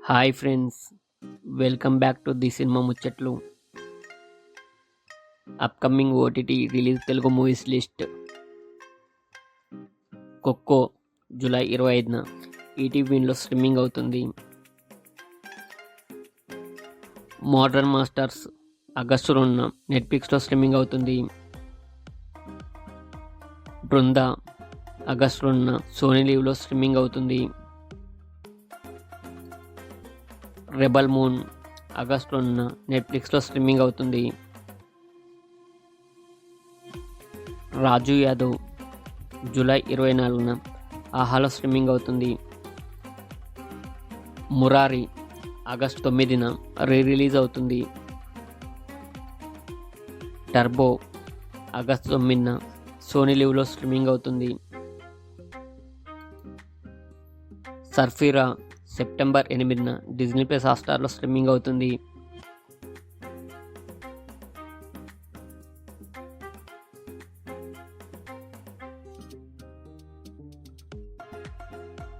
Hi friends, welcome back to the cinema ముచ్చట్లు. Upcoming OTT release Telugu movies list. Khokho July 25న ఈటీవీలో స్ట్రీమింగ్ అవుతుంది. మోడర్న్ మాస్టర్స్ ఆగస్టు 2న నెట్ఫ్లిక్స్లో స్ట్రీమింగ్ అవుతుంది. బృంద ఆగస్టు 2న సోనీ లీవ్లో స్ట్రీమింగ్ అవుతుంది. రెబల్ మూన్ ఆగస్టు 2న నెట్ఫ్లిక్స్లో స్ట్రీమింగ్ అవుతుంది. రాజు యాదవ్ జూలై 24న ఆహాలో స్ట్రీమింగ్ అవుతుంది. మురారి ఆగస్టు 9న రిలీజ్ అవుతుంది. టర్బో ఆగస్టు 9న సోనీ లీవ్లో స్ట్రీమింగ్ అవుతుంది. సర్ఫీరా సెప్టెంబర్ 8న డిజ్నీ ప్లస్ హాట్‌స్టార్లో స్ట్రీమింగ్ అవుతుంది.